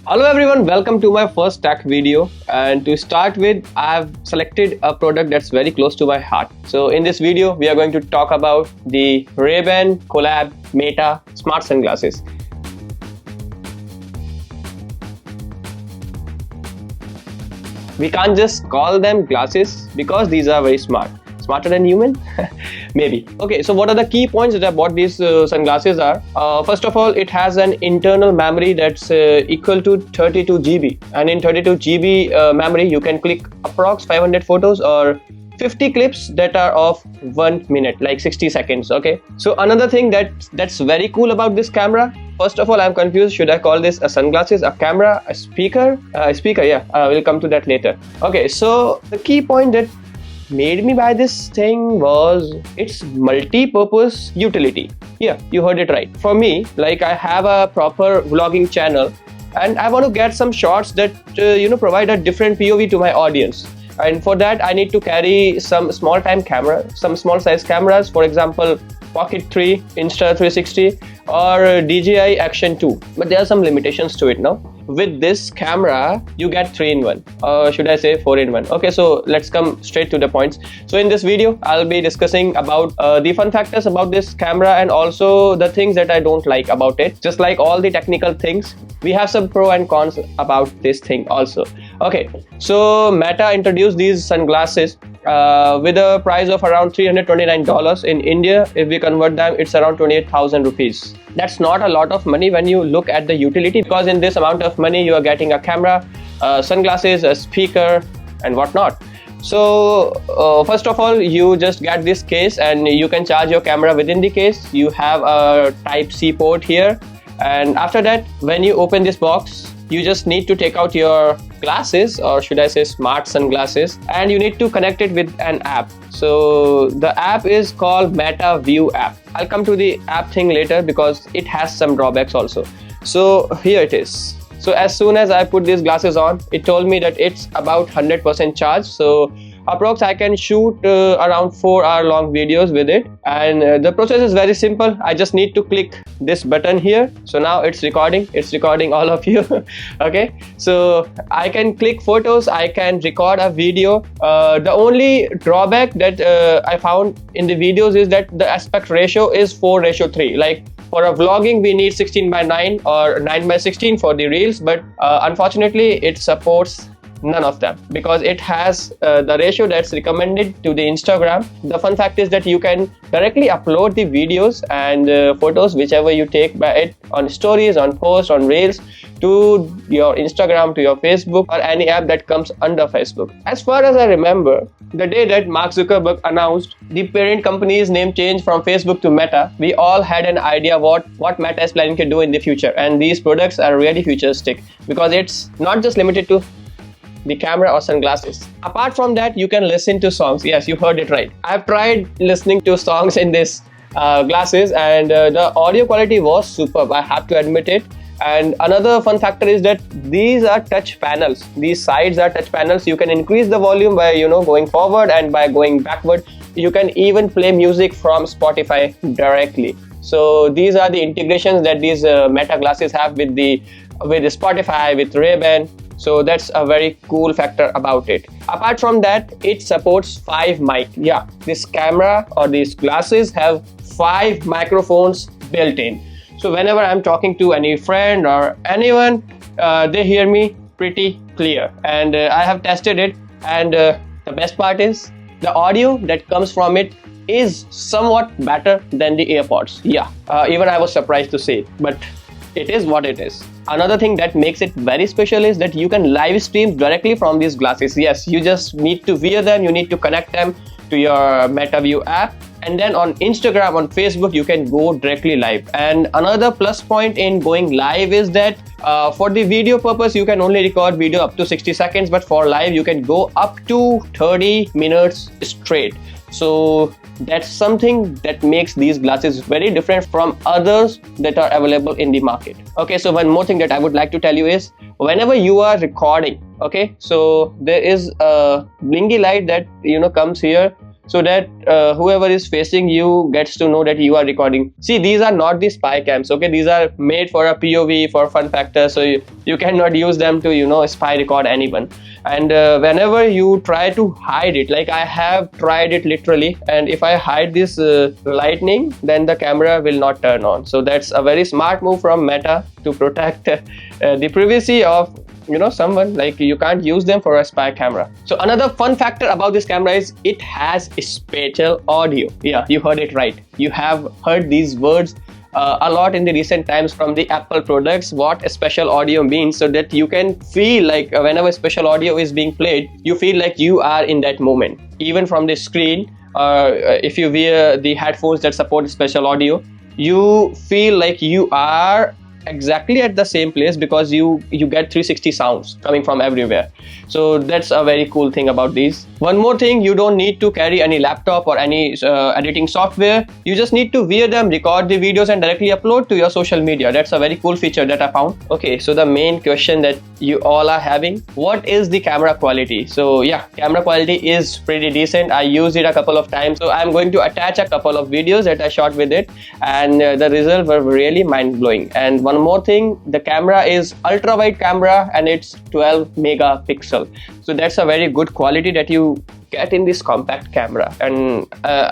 Hello everyone, welcome to my first tech video, and to start with I've selected a product that's very close to my heart. So in this video we are going to talk about the Ray-Ban collab Meta smart sunglasses. We can't just call them glasses because these are very smart. Smarter than human? Maybe. Okay, so what are the key points that I bought these sunglasses are? First of all, it has an internal memory that's equal to 32 GB. And in 32 GB memory, you can click approx 500 photos or 50 clips that are of 1 minute, like 60 seconds. Okay, so another thing that's very cool about this camera, first of all, I'm confused. Should I call this a sunglasses, a camera, a speaker? Yeah, we'll come to that later. Okay, so the key point that made me buy this thing was its multi-purpose utility. Yeah, you heard it right. For me, like, I have a proper vlogging channel and I want to get some shots that provide a different POV to my audience. And for that I need to carry some small size cameras, for example Pocket 3, Insta 360 or DJI Action 2. But there are some limitations to it now. With this camera you get 3-in-1, or should I say 4-in-1. Okay, so let's come straight to the points. So in this video I'll be discussing about the fun factors about this camera and also the things that I don't like about it. Just like all the technical things, we have some pro and cons about this thing also. Okay, so Meta introduced these sunglasses with a price of around $329. In India, if we convert them, it's around 28,000 rupees. That's not a lot of money when you look at the utility, because in this amount of money you are getting a camera, sunglasses, a speaker and whatnot. So first of all, you just get this case and you can charge your camera within the case. You have a Type-C port here, and after that, when you open this box, you just need to take out your glasses, or should I say smart sunglasses, and you need to connect it with an app. So the app is called Meta View app. I'll come to the app thing later because it has some drawbacks also. So here it is. So as soon as I put these glasses on, it told me that it's about 100% charge. So approx I can shoot around 4-hour long videos with it, and the process is very simple. I just need to click this button here. So now it's recording all of you. Okay, so I can click photos, I can record a video. The only drawback that I found in the videos is that the aspect ratio is 4:3. Like, for a vlogging we need 16:9 or 9:16 for the reels, but unfortunately it supports none of them because it has the ratio that's recommended to the Instagram. The fun fact is that you can directly upload the videos and photos, whichever you take by it, on stories, on posts, on reels, to your Instagram, to your Facebook, or any app that comes under Facebook. As far as I remember, the day that Mark Zuckerberg announced the parent company's name change from Facebook to Meta, we all had an idea what Meta is planning to do in the future, and these products are really futuristic because it's not just limited to the camera or sunglasses. Apart from that, you can listen to songs. Yes, you heard it right. I've tried listening to songs in this glasses, and the audio quality was superb, I have to admit it. And another fun factor is that these are touch panels. These sides are touch panels. You can increase the volume by going forward, and by going backward you can even play music from Spotify directly. So these are the integrations that these Meta glasses have with Spotify, with Ray-Ban. So that's a very cool factor about it. Apart from that, it supports 5 mic. Yeah, this camera or these glasses have 5 microphones built in. So whenever I'm talking to any friend or anyone, they hear me pretty clear. And I have tested it, and the best part is the audio that comes from it is somewhat better than the AirPods. Yeah, even I was surprised to say it, but it is what it is. Another thing that makes it very special is that you can live stream directly from these glasses. Yes, you just need to wear them, you need to connect them to your Meta View app, and then on Instagram, on Facebook, you can go directly live. And another plus point in going live is that for the video purpose, you can only record video up to 60 seconds, but for live you can go up to 30 minutes straight. So that's something that makes these glasses very different from others that are available in the market. Okay, so one more thing that I would like to tell you is, whenever you are recording, okay, so there is a blinky light that comes here. so that whoever is facing you gets to know that you are recording. See, these are not the spy cams, okay? These are made for a POV, for fun factor, so you cannot use them to spy record anyone. And whenever you try to hide it, like I have tried it literally, and if I hide this lightning, then the camera will not turn on. So that's a very smart move from Meta to protect the privacy of someone. Like, you can't use them for a spy camera. So another fun factor about this camera is it has spatial audio. Yeah, you heard it right. You have heard these words a lot in the recent times from the Apple products, what spatial audio means, so that you can feel like whenever spatial audio is being played, you feel like you are in that moment, even from the screen. If you wear the headphones that support spatial audio, you feel like you are exactly at the same place, because you get 360 sounds coming from everywhere. So that's a very cool thing about these. One more thing, you don't need to carry any laptop or any editing software. You just need to wear them, record the videos, and directly upload to your social media. That's a very cool feature that I found. Okay, so the main question that you all are having, what is the camera quality? So yeah, camera quality is pretty decent. I used it a couple of times, so I'm going to attach a couple of videos that I shot with it, and the results were really mind-blowing. And one more thing, the camera is ultra wide camera and it's 12 megapixel. So that's a very good quality that you get in this compact camera, and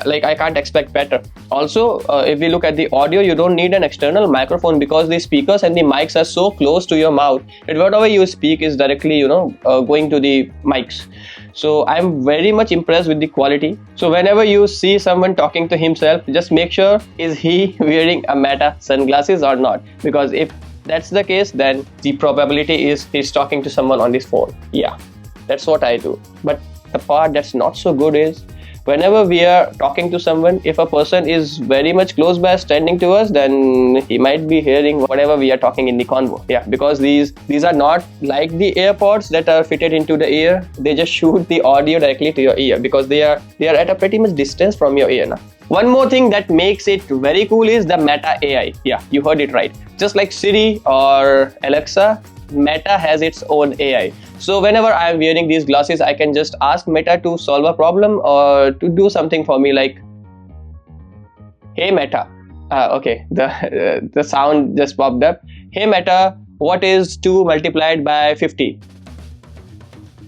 like, I can't expect better. Also, if we look at the audio, you don't need an external microphone, because the speakers and the mics are so close to your mouth that whatever you speak is directly going to the mics. So I'm very much impressed with the quality. So whenever you see someone talking to himself, just make sure, is he wearing a Meta sunglasses or not? Because if that's the case, then the probability is he's talking to someone on this phone. Yeah, that's what I do. But the part that's not so good is, whenever we are talking to someone, if a person is very much close by, standing to us, then he might be hearing whatever we are talking in the convo. Yeah, because these are not like the AirPods that are fitted into the ear. They just shoot the audio directly to your ear, because they are at a pretty much distance from your ear now. One more thing that makes it very cool is the Meta AI. Yeah, you heard it right. Just like Siri or Alexa, Meta has its own AI. So whenever I am wearing these glasses, I can just ask Meta to solve a problem or to do something for me, like, hey Meta, okay, the sound just popped up. Hey Meta, what is 2 multiplied by 50?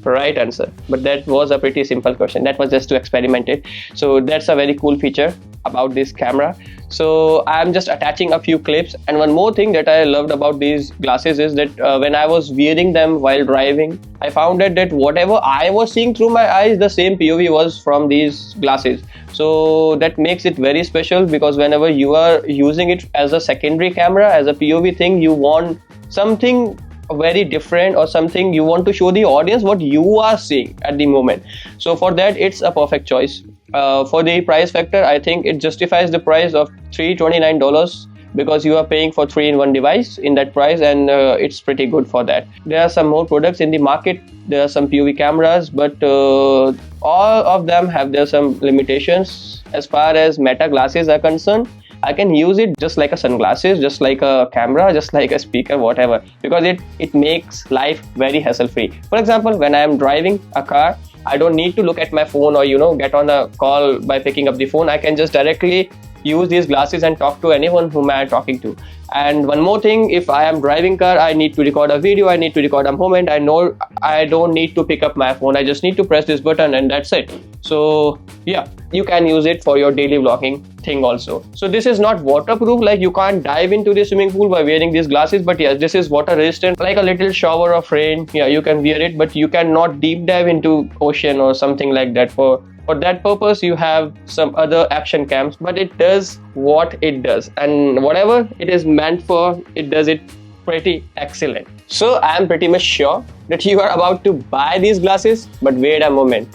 Right answer. But that was a pretty simple question. That was just to experiment it. So that's a very cool feature about this camera. So I'm just attaching a few clips. And one more thing that I loved about these glasses is that when I was wearing them while driving, I found that whatever I was seeing through my eyes, the same POV was from these glasses. So that makes it very special, because whenever you are using it as a secondary camera, as a POV thing, you want something very different, or something you want to show the audience what you are seeing at the moment. So for that, it's a perfect choice. For the price factor, I think it justifies the price of $329, because you are paying for 3-in-1 device in that price, and it's pretty good for that. There are some more products in the market. There are some POV cameras, but all of them have some limitations. As far as Meta glasses are concerned, I can use it just like a sunglasses, just like a camera, just like a speaker, whatever, because it makes life very hassle-free. For example, when I am driving a car, I don't need to look at my phone or get on a call by picking up the phone. I can just directly use these glasses and talk to anyone whom I am talking to. And one more thing, if I am driving car, I need to record a video, I need to record a moment, I know I don't need to pick up my phone. I just need to press this button and that's it. So yeah, you can use it for your daily vlogging thing also. So this is not waterproof, like you can't dive into the swimming pool by wearing these glasses, but yes, this is water resistant, like a little shower of rain. Yeah, you can wear it, but you cannot deep dive into ocean or something like that. For that purpose, you have some other action cams, but it does what it does, and whatever it is meant for, it does it pretty excellent. So I am pretty much sure that you are about to buy these glasses, but wait a moment.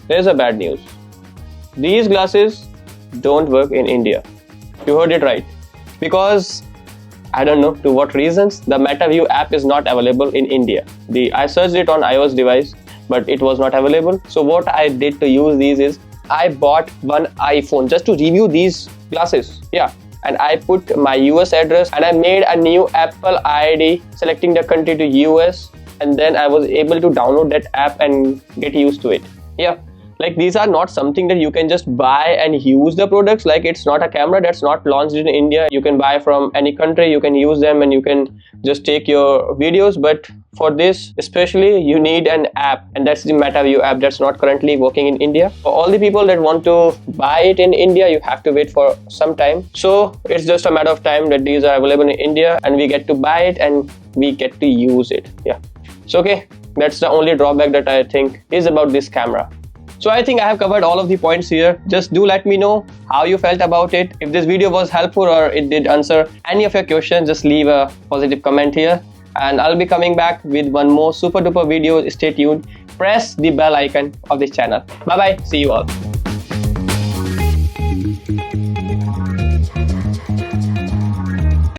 There's a bad news. These glasses don't work in India. You heard it right. Because I don't know to what reasons, the MetaView app is not available in India. I searched it on iOS device, but it was not available. So what I did to use these is, I bought one iPhone just to review these glasses. Yeah. And I put my US address and I made a new Apple ID, selecting the country to US. And then I was able to download that app and get used to it. Yeah. Like these are not something that you can just buy and use the products. Like it's not a camera that's not launched in India. You can buy from any country, you can use them and you can just take your videos. But for this especially you need an app, and that's the MetaView app that's not currently working in India. For all the people that want to buy it in India, you have to wait for some time. So it's just a matter of time that these are available in India and we get to buy it and we get to use it. Yeah. So okay, that's the only drawback that I think is about this camera. So I think I have covered all of the points here. Just do let me know how you felt about it. If this video was helpful or it did answer any of your questions, just leave a positive comment here. And I'll be coming back with one more super duper video. Stay tuned. Press the bell icon of this channel. Bye bye. See you all.